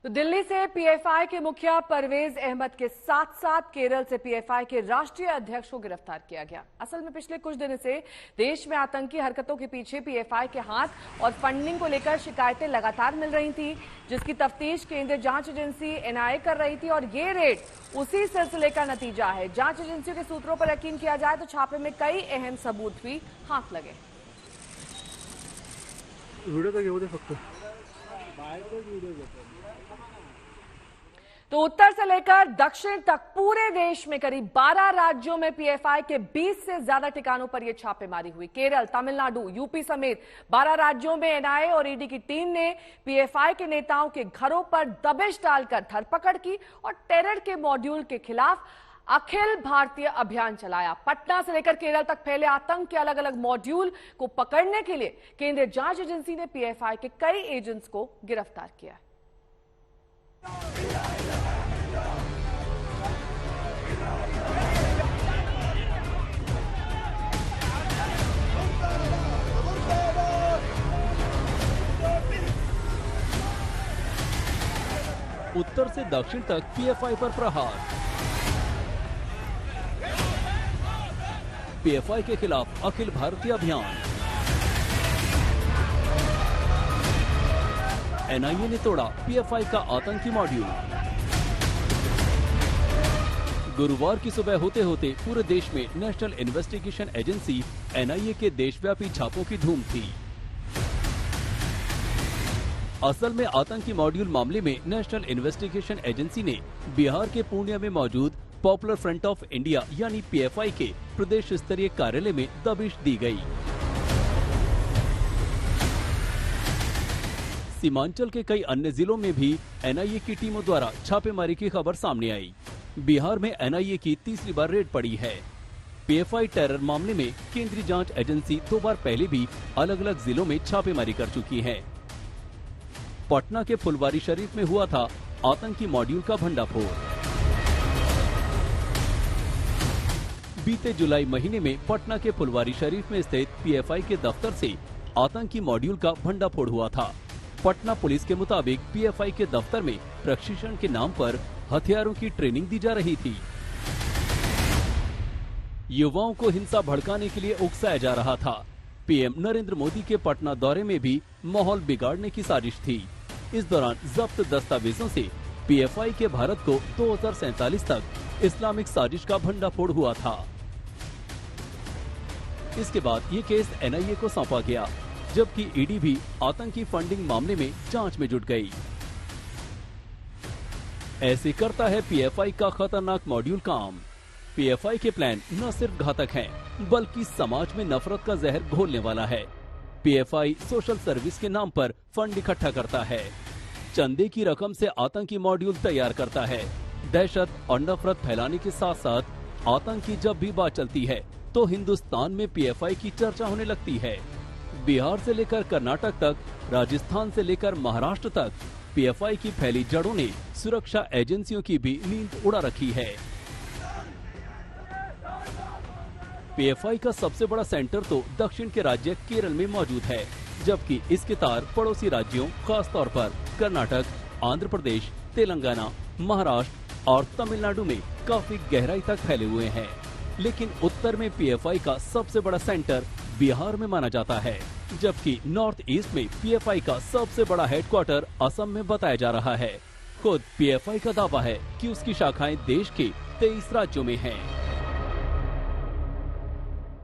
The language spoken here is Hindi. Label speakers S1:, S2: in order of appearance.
S1: तो दिल्ली से पीएफआई के मुखिया परवेज अहमद के साथ साथ केरल से पीएफआई के राष्ट्रीय अध्यक्ष को गिरफ्तार किया गया। असल में पिछले कुछ दिनों से देश में आतंकी हरकतों के पीछे पीएफआई के हाथ और फंडिंग को लेकर शिकायतें लगातार मिल रही थी, जिसकी तफ्तीश केंद्रीय जांच एजेंसी एनआईए कर रही थी और ये रेड उसी सिलसिले का नतीजा है। जांच एजेंसियों के सूत्रों पर यकीन किया जाए तो छापे में कई अहम सबूत भी हाथ लगे। तो उत्तर से लेकर दक्षिण तक पूरे देश में करीब 12 राज्यों में पीएफआई के 20 से ज्यादा ठिकानों पर यह छापेमारी हुई। केरल, तमिलनाडु, यूपी समेत 12 राज्यों में एनआईए और ईडी की टीम ने पीएफआई के नेताओं के घरों पर दबिश डालकर धरपकड़ की और टेरर के मॉड्यूल के खिलाफ अखिल भारतीय अभियान चलाया। पटना से लेकर केरल तक फैले आतंक के अलग अलग मॉड्यूल को पकड़ने के लिए केंद्रीय जांच एजेंसी ने पीएफआई के कई एजेंट्स को गिरफ्तार किया।
S2: उत्तर से दक्षिण तक पीएफआई पर प्रहार। पीएफआई के खिलाफ अखिल भारतीय अभियान। एनआईए ने तोड़ा पीएफआई का आतंकी मॉड्यूल। गुरुवार की सुबह होते होते पूरे देश में नेशनल इन्वेस्टिगेशन एजेंसी एनआईए के देशव्यापी छापों की धूम थी। असल में आतंकी मॉड्यूल मामले में नेशनल इन्वेस्टिगेशन एजेंसी ने बिहार के पूर्णिया में मौजूद पॉपुलर फ्रंट ऑफ इंडिया यानी पीएफआई के प्रदेश स्तरीय कार्यालय में दबिश दी गई। सीमांचल के कई अन्य जिलों में भी एनआईए की टीमों द्वारा छापेमारी की खबर सामने आई। बिहार में एनआईए की तीसरी बार रेड पड़ी है। पीएफआई टेरर मामले में केंद्रीय जांच एजेंसी 2 बार पहले भी अलग अलग जिलों में छापेमारी कर चुकी है। पटना के फुलवारी शरीफ में हुआ था आतंकी मॉड्यूल का भंडाफोड़। बीते जुलाई महीने में पटना के फुलवारी शरीफ में स्थित पीएफआई के दफ्तर से आतंकी मॉड्यूल का भंडाफोड़ हुआ था। पटना पुलिस के मुताबिक पीएफआई के दफ्तर में प्रशिक्षण के नाम पर हथियारों की ट्रेनिंग दी जा रही थी। युवाओं को हिंसा भड़काने के लिए उकसाया जा रहा था। पीएम नरेंद्र मोदी के पटना दौरे में भी माहौल बिगाड़ने की साजिश थी। इस दौरान जब्त दस्तावेजों से पीएफआई के भारत को 2047 तक इस्लामिक साजिश का भंडाफोड़ हुआ था। इसके बाद ये केस एनआईए को सौंपा गया, जबकि ईडी भी आतंकी फंडिंग मामले में जांच में जुट गई। ऐसे करता है पीएफआई का खतरनाक मॉड्यूल काम। पीएफआई के प्लान न सिर्फ घातक हैं, बल्कि समाज में नफरत का जहर घोलने वाला है। पीएफआई सोशल सर्विस के नाम पर फंड इकट्ठा करता है, चंदे की रकम से आतंकी मॉड्यूल तैयार करता है। दहशत और नफरत फैलाने के साथ साथ आतंकी जब भी बात चलती है तो हिंदुस्तान में पीएफआई की चर्चा होने लगती है। बिहार से लेकर कर्नाटक तक, राजस्थान से लेकर महाराष्ट्र तक पीएफआई की फैली जड़ों ने सुरक्षा एजेंसियों की भी नींद उड़ा रखी है। पीएफआई का सबसे बड़ा सेंटर तो दक्षिण के राज्य केरल में मौजूद है, जबकि इसके तार पड़ोसी राज्यों खास तौर पर कर्नाटक, आंध्र प्रदेश, तेलंगाना, महाराष्ट्र और तमिलनाडु में काफी गहराई तक फैले हुए हैं। लेकिन उत्तर में पीएफआई का सबसे बड़ा सेंटर बिहार में माना जाता है, जबकि नॉर्थ ईस्ट में पीएफआई का सबसे बड़ा हेडक्वार्टर असम में बताया जा रहा है। खुद पीएफआई का दावा है कि उसकी शाखाएं देश के 23 राज्यों में हैं।